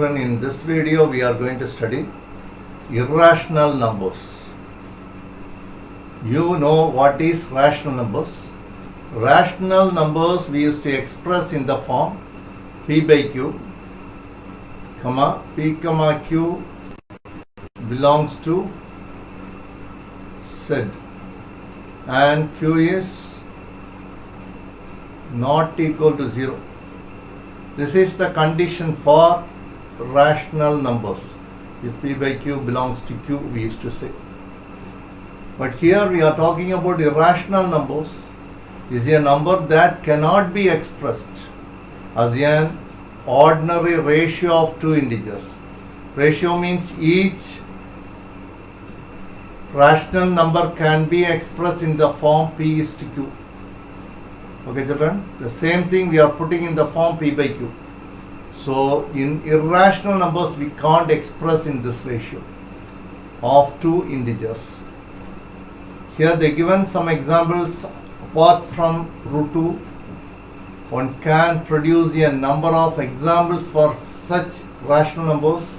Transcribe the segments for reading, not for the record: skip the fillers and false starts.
children, in this video we are going to study irrational numbers. You know what is rational numbers? Rational numbers we used to express in the form P by Q, comma, P comma Q belongs to Z and Q is not equal to 0. This is the condition for rational numbers. If P by Q belongs to Q, we used to say. But here we are talking about irrational numbers. Is a number that cannot be expressed as an ordinary ratio of two integers. Ratio means each rational number can be expressed in the form P is to Q. Okay, children? The same thing we are putting in the form P by Q. So, in irrational numbers, we can't express in this ratio of two integers. Here they given some examples. Apart from root 2, one can produce a number of examples for such rational numbers.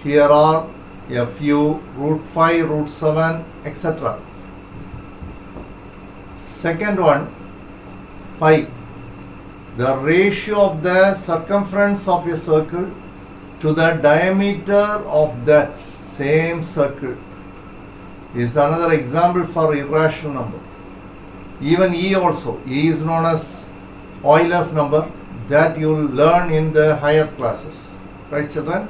Here are a few: root 5, root 7, etc. Second one, pi. The ratio of the circumference of a circle to the diameter of that same circle is another example for irrational number. Even E also. E is known as Euler's number, that you will learn in the higher classes. Right, children?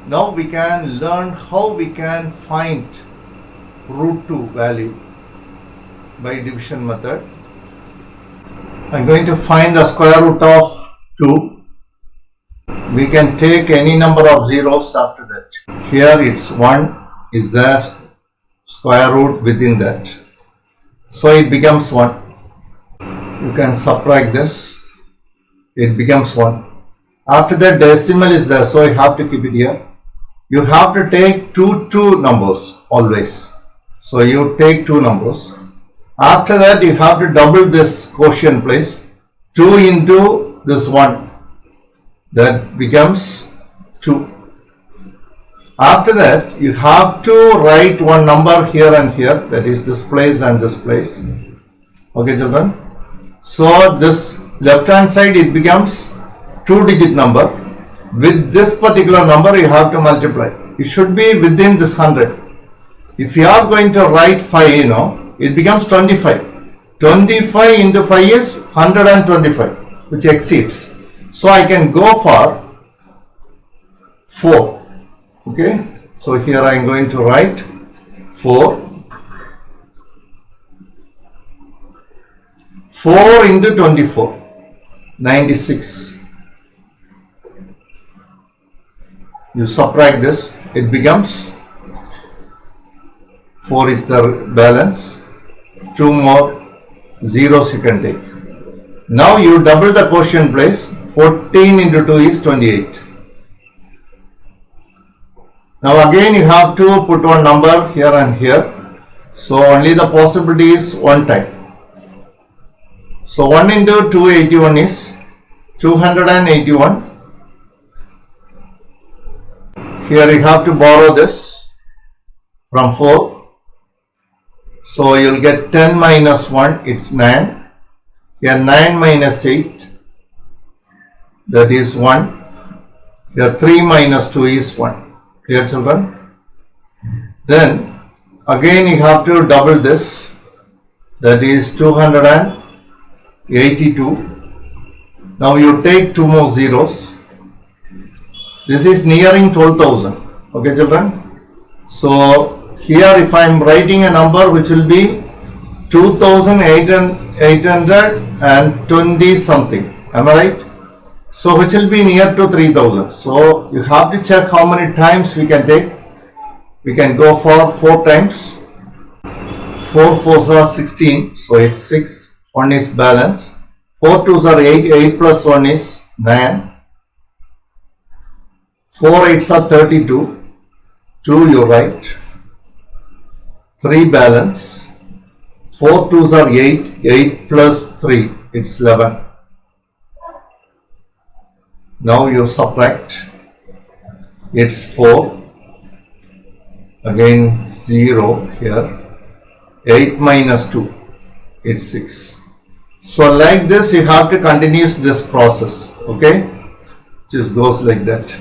Now we can learn how we can find root 2 value by division method. I am going to find the square root of 2. We can take any number of zeros after that. Here it's 1 is the square root within that. So it becomes 1. You can subtract this. It becomes 1. After that decimal is there, so you have to keep it here. You have to take two numbers always. So you take two numbers. After that you have to double this quotient place. 2 into this 1. That becomes 2. After that, you have to write one number here and here, that is this place and this place. Okay, children? So, this left hand side it becomes 2-digit number. With this particular number, you have to multiply. It should be within this 100. If you are going to write 5, it becomes 25. 25 into 5 is 125, which exceeds. So, I can go for 4. Okay, so here I am going to write 4. 4 into 24, 96. You subtract this, it becomes 4 is the balance. 2 more zeros you can take. Now you double the quotient place. 14 into 2 is 28. Now again you have to put one number here and here. So only the possibility is one time. So 1 into 281 is 281. Here you have to borrow this from 4. So you will get 10 minus 1, it's 9. Here 9 minus 8, that is 1. Here 3 minus 2 is 1. Clear, children? Then again you have to double this, that is 282. Now you take 2 more zeros. This is nearing 12,000. Okay, children? So here if I am writing a number which will be 2,820 something. Am I right? So which will be near to 3000. So you have to check how many times we can take. We can go for 4 times. 4 4s are 16. So it's 6. 1 is balance. 4 2s are 8. 8 plus 1 is 9. 4 8s are 32. 2 you write. 3 balance. 4 2s are 8. 8 plus 3. It's 11. Now you subtract. it's 4, again 0 here, 8 minus 2, it's 6. So like this you have to continue this process, okay, just goes like that.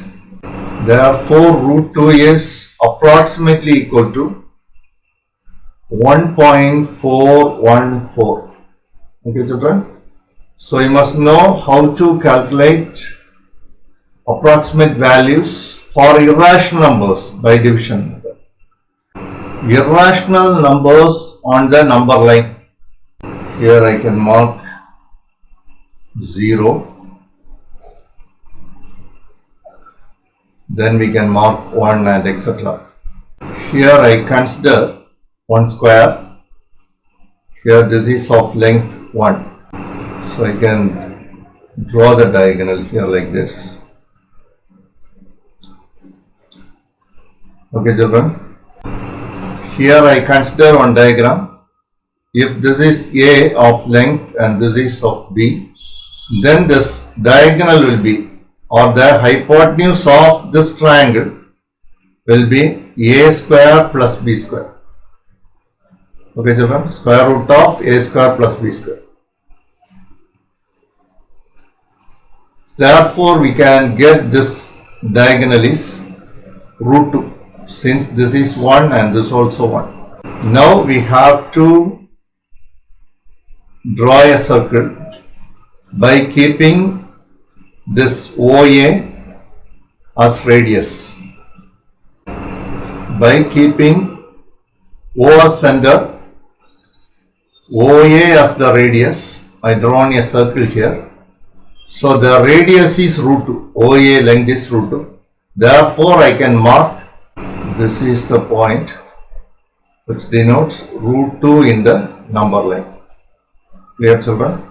Therefore root 2 is approximately equal to 1.414. Okay children, so you must know how to calculate approximate values for irrational numbers by division method. Irrational numbers on the number line. Here I can mark 0. Then we can mark 1 and etc. Here I consider 1 square. Here this is of length 1. So I can draw the diagonal here like this. Okay children. Here I consider one diagram. If this is A of length and this is of B, then this diagonal will be, or the hypotenuse of this triangle will be A square plus B square. Okay children, square root of A square plus B square. Therefore we can get this diagonal is root 2, since this is 1 and this also 1. Now we have to draw a circle by keeping this OA as radius. By keeping O as center, OA as the radius, I drawn a circle here. So the radius is root 2, OA length is root 2. Therefore I can mark, this is the point which denotes root 2 in the number line. Clear children?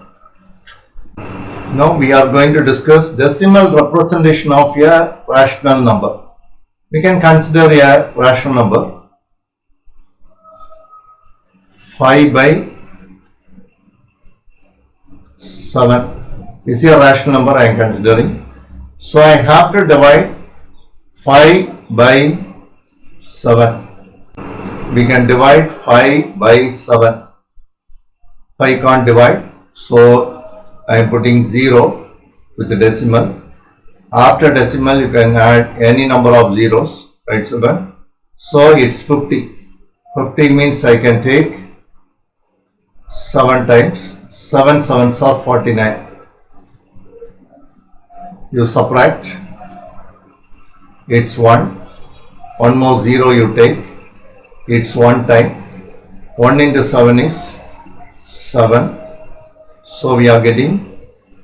Now we are going to discuss decimal representation of a rational number. We can consider a rational number 5 by 7 is a rational number I am considering. So I have to divide 5 by 7. We can divide 5 by 7. 5 can't divide, so I am putting 0 with the decimal. After decimal you can add any number of zeros, right children? So it's 50. 50 means I can take 7 times. 7 sevens are 49. You subtract, it's 1. One more 0 you take, it's 1 time. 1 into 7 is 7. So we are getting,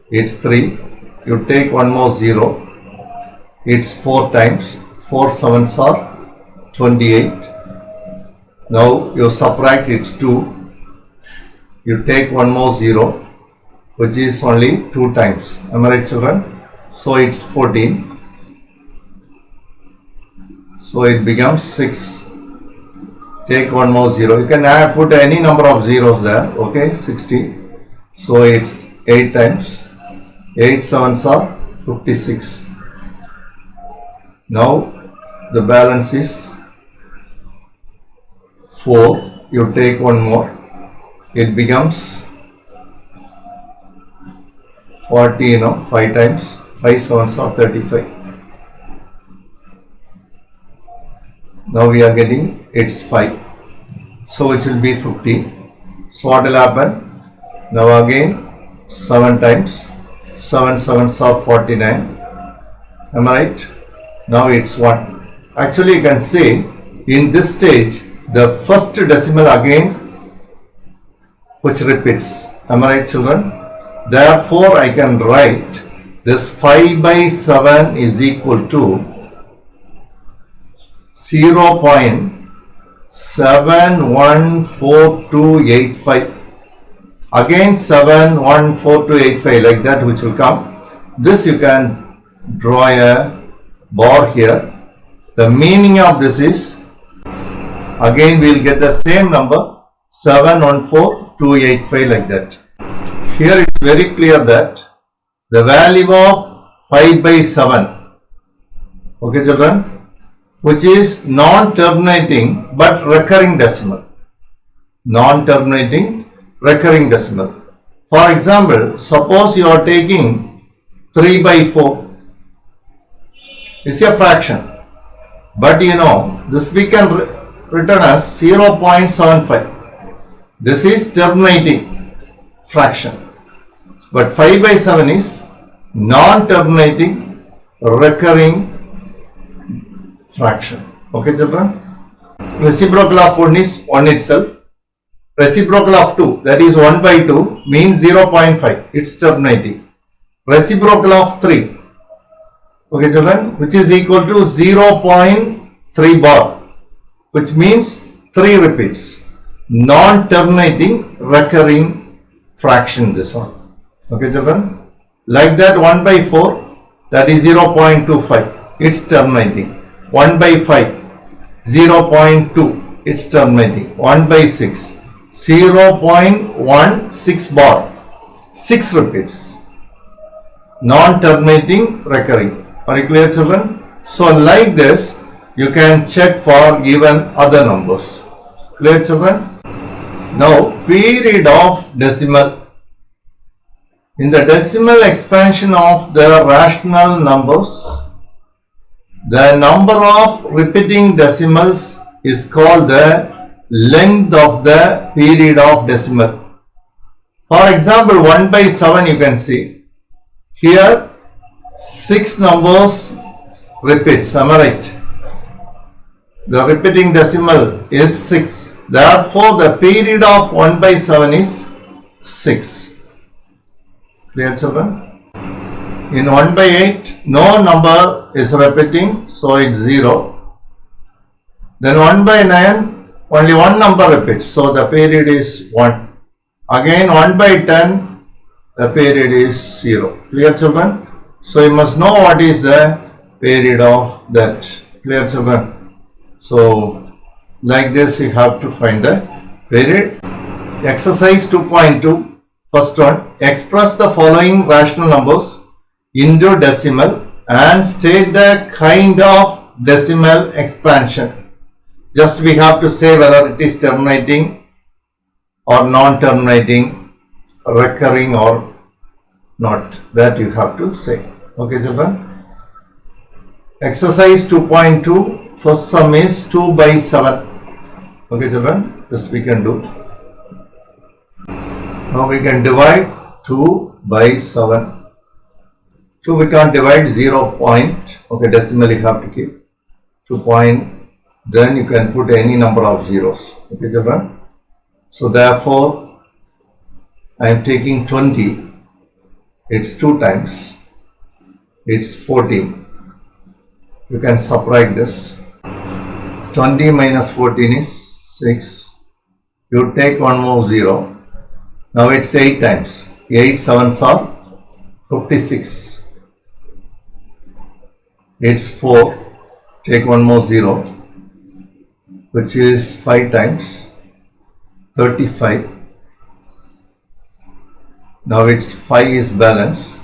it's 3. You take one more 0, it's 4 times. 4 sevens are 28. Now you subtract, it's 2. You take one more 0, which is only 2 times. Am I right children? So it's 14. So it becomes 6. Take one more 0. You can put any number of zeros there. Okay, 60. So it's 8 times. 8 sevens are 56. Now the balance is 4. You take one more. It becomes 40, 5 times. 5 sevens are 35. Now we are getting, it's 5. So it will be 50. So what will happen? Now again 7 times. 7 sevens are 49. Am I right? Now it's 1. Actually you can say in this stage the first decimal again which repeats. Am I right children? Therefore I can write this 5 by 7 is equal to 0.714285. Again 714285, like that, which will come. This you can draw a bar here. The meaning of this is, again we will get the same number 714285, like that. Here it is very clear that the value of 5 by 7 Okay, children, which is non-terminating but recurring decimal. Non-terminating recurring decimal. For example, suppose you are taking 3 by 4. It's a fraction. But you know, this we can written as 0.75. This is terminating fraction. But 5 by 7 is non-terminating recurring fraction. Okay, children? Reciprocal of 1 is 1 itself. Reciprocal of 2, that is 1 by 2, means 0.5. It's terminating. Reciprocal of 3, okay, children, which is equal to 0.3 bar, which means 3 repeats. Non-terminating recurring fraction, this one. Okay, children? Like that, 1 by 4, that is 0.25. It's terminating. 1 by 5, 0.2. It's terminating. 1 by 6, 0.16 bar. 6 repeats. Non-terminating recurring. Are you clear, children? So like this, you can check for even other numbers. Clear, children? Now, period of decimal. In the decimal expansion of the rational numbers, the number of repeating decimals is called the length of the period of decimal. For example, 1 by 7 you can see. Here 6 numbers repeats, am I right? The repeating decimal is 6. Therefore, the period of 1 by 7 is 6. Clear, children? In 1 by 8, no number is repeating, so it's 0. Then 1 by 9, only one number repeats, so the period is 1. Again 1 by 10, the period is 0. Clear, children? So you must know what is the period of that. Clear, children? So like this you have to find the period. Exercise 2.2. First one, express the following rational numbers into decimal and state the kind of decimal expansion. Just we have to say whether it is terminating or non-terminating, recurring or not. That you have to say. Okay, children? Exercise 2.2. First sum is 2 by 7. Okay, children? This we can do. Now we can divide 2 by 7. 2 we can't divide 0 point. Okay, decimal you have to keep. 2 point. Then you can put any number of zeros. Okay, children? So therefore, I am taking 20. It's 2 times. It's 14. You can subtract this. 20 minus 14 is 6. You take one more 0. Now it's 8 times. 8 sevens are 56. It's 4. Take one more 0, which is 5 times. 35. Now it's 5 is balance.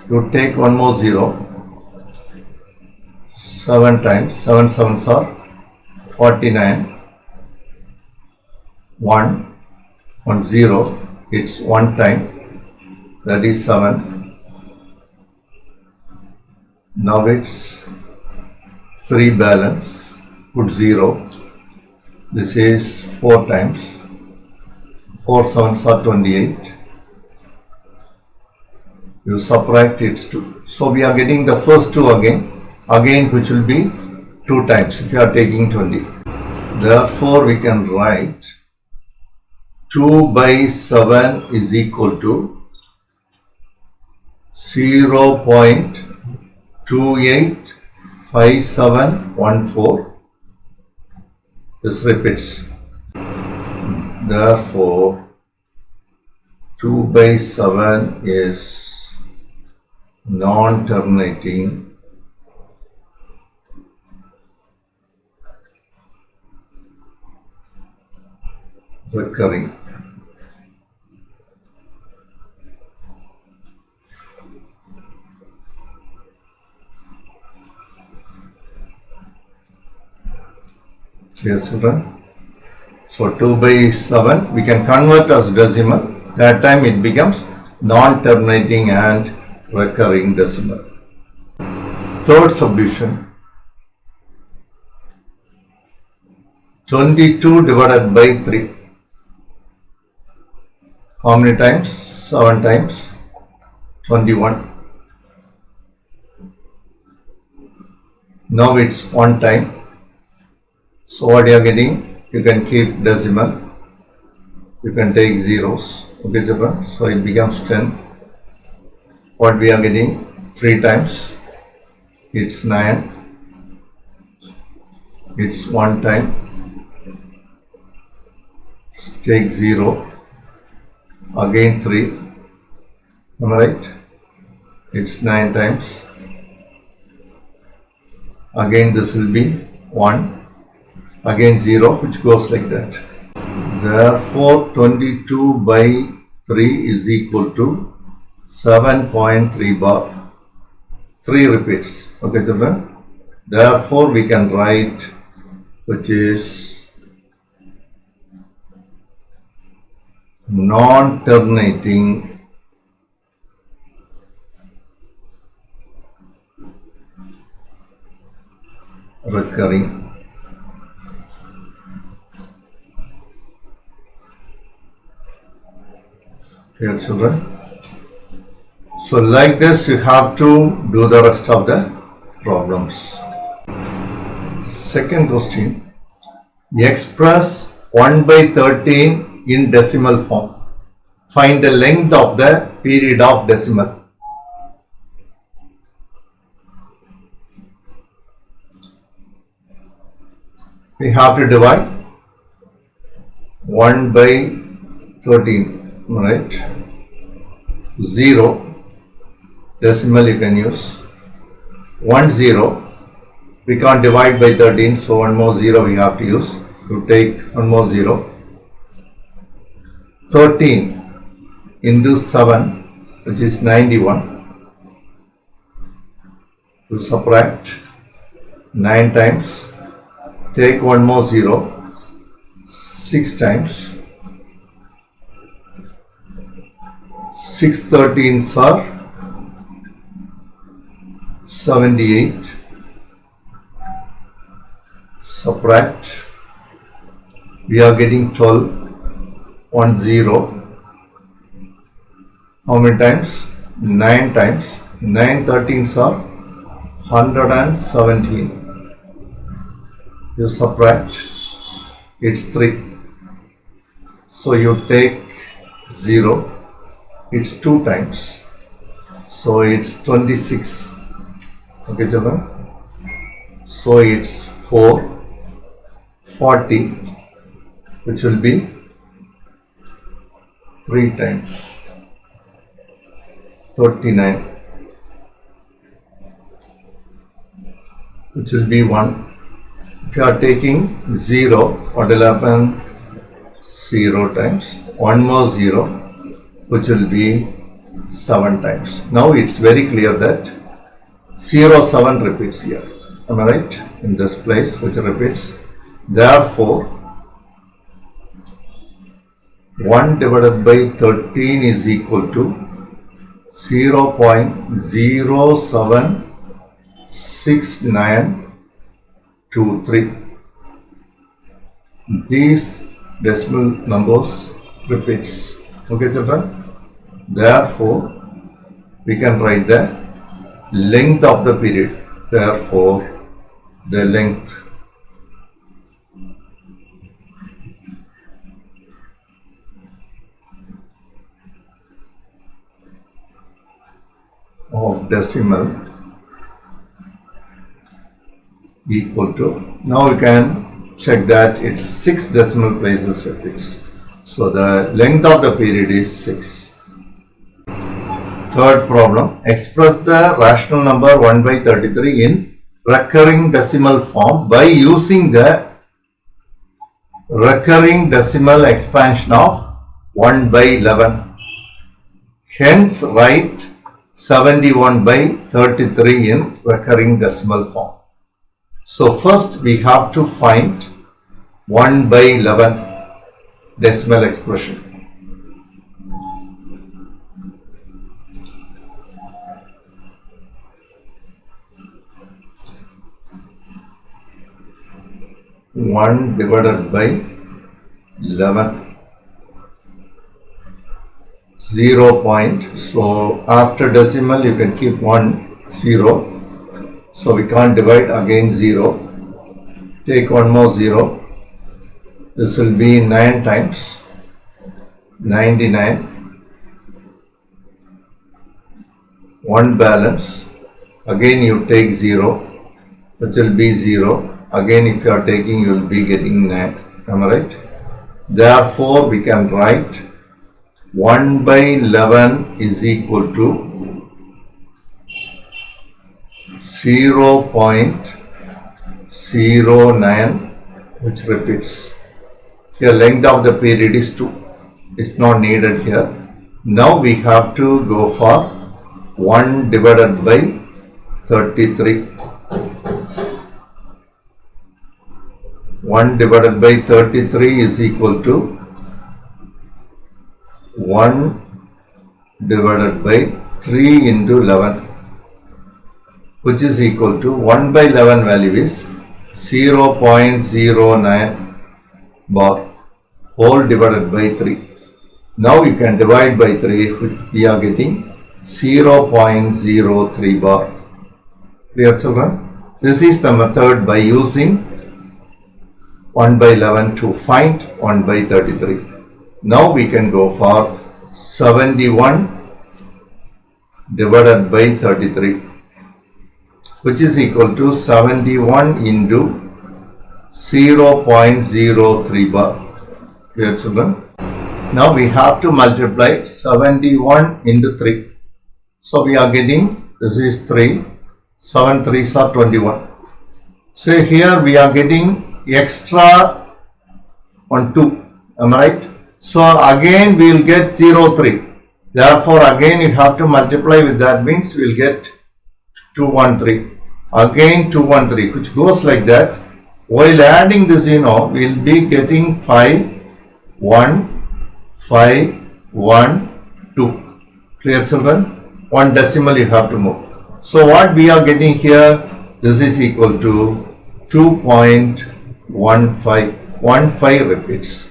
You take one more 0. 7 times. 7 sevens are 49. 1. 1 0. It's 1 time. That is 7. Now it's 3 balance. Put 0. This is 4 times. 4 sevens are 28. You subtract, it's 2. So we are getting the first 2 again. Again, which will be 2 times if you are taking 20. Therefore, we can write 2 by 7 is equal to 0.285714. This repeats. Therefore, 2 by 7 is non-terminating recurring. Dear children, so 2 by 7 we can convert as decimal. That time it becomes non-terminating and recurring decimal. Third subdivision, 22 divided by 3. How many times? 7 times 21. Now it's 1 time. So what you are getting? You can keep decimal. You can take zeros. Okay, children. So it becomes 10. What we are getting? 3 times. It's 9. It's 1 time. Take 0. Again 3. Am I right? It's 9 times. Again this will be 1. Again 0, which goes like that. Therefore 22 by 3 is equal to 7.3 bar. 3 repeats. Okay, children. Therefore we can write, which is non-terminating recurring. Here, children. So like this you have to do the rest of the problems. Second question, express 1 by 13 in decimal form. Find the length of the period of decimal. We have to divide 1 by 13, right? 0, decimal you can use. 1 0, we can't divide by 13, so one more 0 we have to use. To take one more 0. 13 into 7, which is 91. To subtract 9 times. Take one more 0. 6 times. 6 13s are 78. Subtract. We are getting 12. 1 0. How many times? 9 times. 9 13s are 117. You subtract, it's 3. So you take 0, it's 2 times. So it's 26. Okay, children? So it's 4, 40, which will be 3 times. 39, which will be 1. If you are taking 0, what will happen? 0 times. 1 more 0, which will be 7 times. Now it's very clear that 0 7 repeats here. Am I right? In this place, which repeats. Therefore, 1 divided by 13 is equal to 0.076923. These decimal numbers repeats. Okay, children? Therefore, we can write the length of the period. Therefore, the length of decimal equal to, now we can check that it's 6 decimal places repeats. So the length of the period is 6. Third problem, express the rational number 1 by 33 in recurring decimal form by using the recurring decimal expansion of 1 by 11. Hence write 71 by 33 in recurring decimal form. So first we have to find 1 by 11 decimal expression. One divided by 11, 0 point. So after decimal you can keep 1, 0. So we can't divide, again 0. Take one more 0. This will be 9 times 99. 1 balance. Again you take 0, which will be 0. Again if you are taking, you will be getting 9. Am I right? Therefore we can write 1 by 11 is equal to 0.09, which repeats. Here length of the period is 2. It's not needed here. Now we have to go for 1 divided by 33. 1 divided by 33 is equal to 1 divided by 3 into 11, which is equal to 1 by 11 value is 0.09 bar, whole divided by 3. Now you can divide by 3, which we are getting 0.03 bar. Clear, children? This is the method by using 1 by 11 to find 1 by 33. Now we can go for 71 divided by 33, which is equal to 71 into 0.03 bar. Clear, children? Now we have to multiply 71 into 3. So we are getting, this is 3, 7 3s are 21. So here we are getting extra on 2. Am I right? So again we will get 0.3. Therefore again you have to multiply with that, means we will get 213. Again 213, which goes like that. While adding this, we will be getting 5, 1, 5, 1, 2. Clear, children? One decimal you have to move. So what we are getting here, this is equal to 2.15. 15 repeats.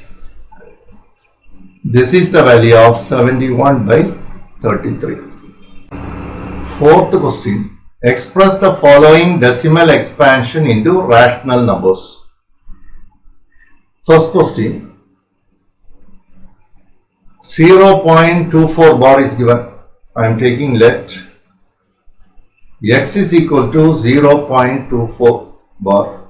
This is the value of 71 by 33. Fourth question. Express the following decimal expansion into rational numbers. First question. 0.24 bar is given. I am taking let x is equal to 0.24 bar,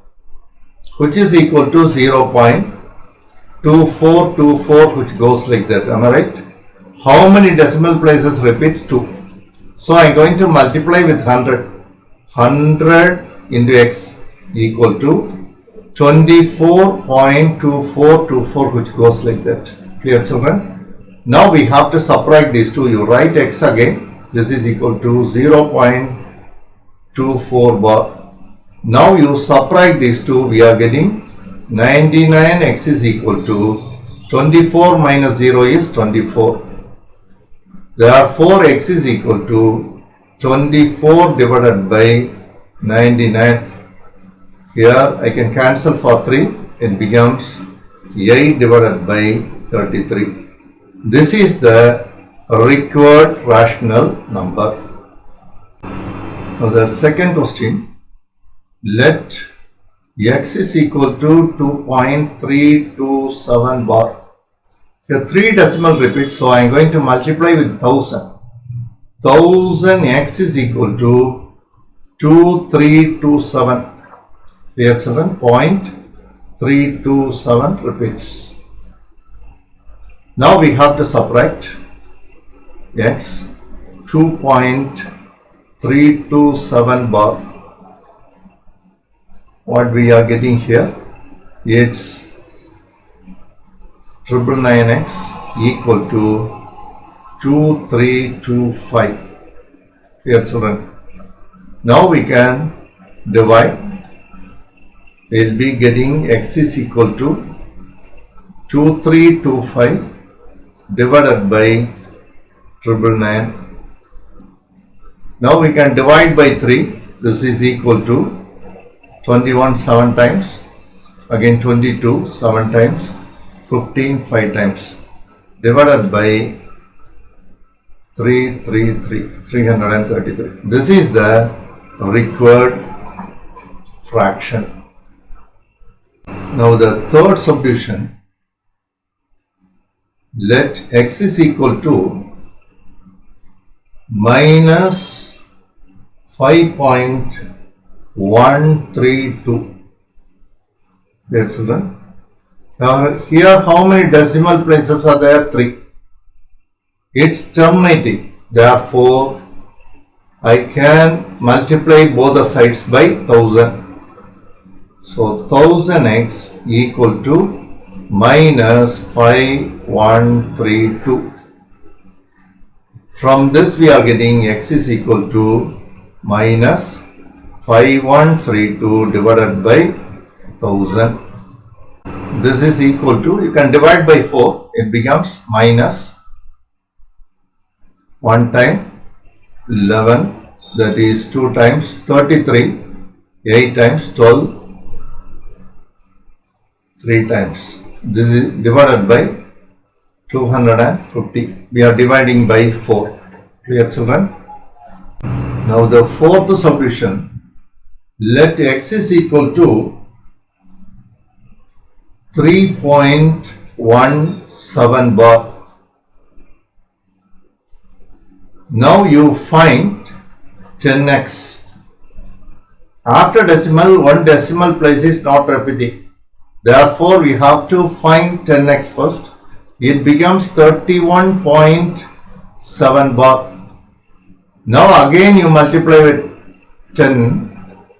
which is equal to 0.2424, which goes like that. Am I right? How many decimal places repeats? 2. So I am going to multiply with 100. 100 into x equal to 24.2424, which goes like that. Clear, children? Now we have to subtract these two. You write x again. This is equal to 0.24 bar. Now you subtract these two. We are getting 99. X is equal to 24 minus 0 is 24. Therefore x is equal to 24 divided by 99. Here I can cancel for 3. It becomes 8 divided by 33. This is the required rational number. Now the second question. Let x is equal to 2.327 bar. Here 3 decimal repeats, so I am going to multiply with 1000. 1000 x is equal to 2327. Clear, children? 0.327 repeats. Now we have to subtract x 2.327 bar. What we are getting here? It's 999x equal to 2325. Here, children. Now we can divide we'll be getting x is equal to 2325 divided by 999. Now we can divide by 3. This is equal to 21 7 times, again 22 7 times, 15 5 times, divided by 333. This is the required fraction. Now the third subdivision, let x is equal to minus 5.132. There, children. Here how many decimal places are there? 3. It's terminating. Therefore, I can multiply both the sides by 1000. So 1000x equal to minus 5132. From this we are getting x is equal to minus 5132 divided by 1000. This is equal to, you can divide by 4, it becomes minus 1 time 11, that is 2 times 33, 8 times 12, 3 times. This is divided by 250. We are dividing by 4. Clear, children? Now the fourth subdivision, let x is equal to 3.17 bar. Now you find 10x. After decimal, one decimal place is not repeating. Therefore, we have to find 10x first. It becomes 31.7 bar. Now again you multiply with 10.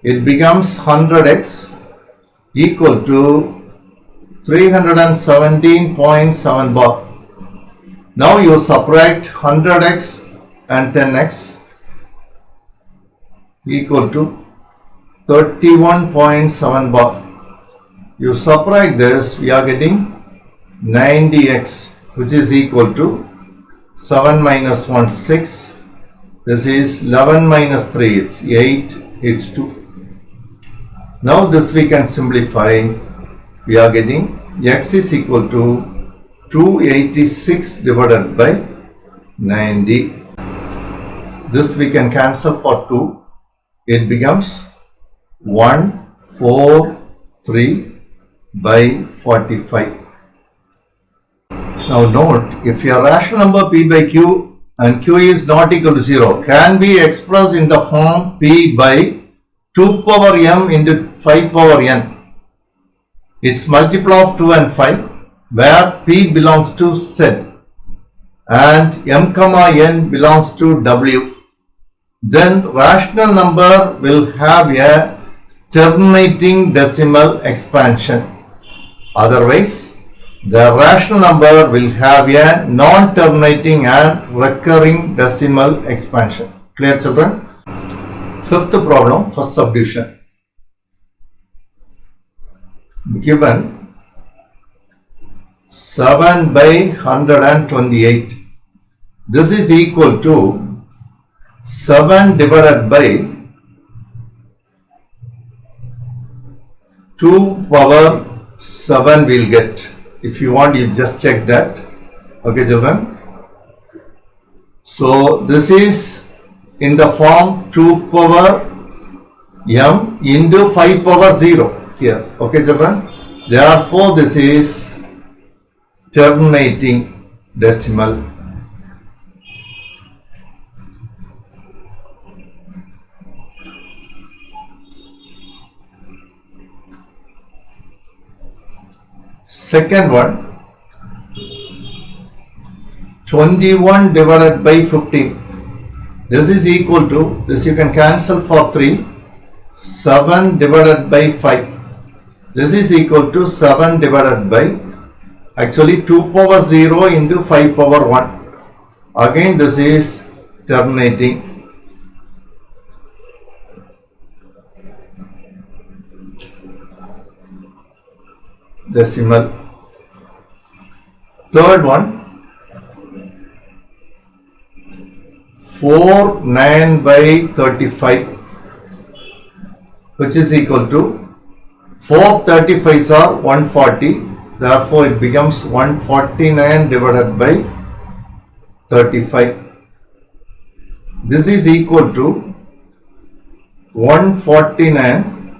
It becomes 100x equal to 317.7 bar. Now you subtract 100x and 10x equal to 31.7 bar. You subtract this, we are getting 90x, which is equal to 7 minus 1, 6. This is 11 minus 3, it's 8, it's 2. Now this we can simplify. We are getting x is equal to 286 divided by 90. This we can cancel for 2. It becomes 143 by 45. Now note, if your rational number p by q and q is not equal to 0 can be expressed in the form p by 2 power m into 5 power n. It's multiple of 2 and 5 where p belongs to z and m comma n belongs to w. Then rational number will have a terminating decimal expansion. Otherwise, the rational number will have a non-terminating and recurring decimal expansion. Clear, children? Fifth problem, first subdivision. Given 7 by 128. This is equal to 7 divided by 2 power 7 we'll get. If you want, you just check that. Okay, children. So this is in the form 2 power m into 5 power 0 here. Okay, children. Therefore, this is terminating decimal. Second one, 21 divided by 15. This is equal to, this you can cancel for 3, 7 divided by 5. This is equal to 7 divided by, actually 2 power 0 into 5 power 1. Again this is terminating. decimal. Third one, 49 by 35, which is equal to 4 35s are 140. Therefore, it becomes 149 divided by 35. This is equal to 149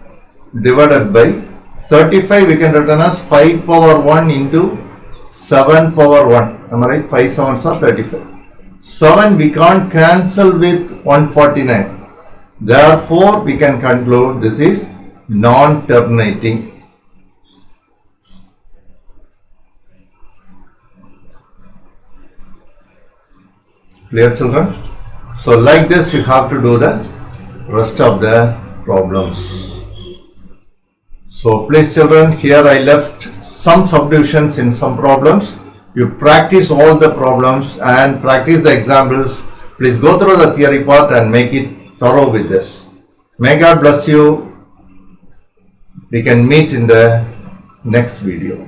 divided by 35. We can written as 5 power 1 into 7 power 1. Am I right? 5 sevens are 35. 7 we can't cancel with 149. Therefore, we can conclude this is non-terminating. Clear, children? So like this you have to do the rest of the problems. So please children, here I left some subdivisions in some problems. You practice all the problems and practice the examples. Please go through the theory part and make it thorough with this. May God bless you. We can meet in the next video.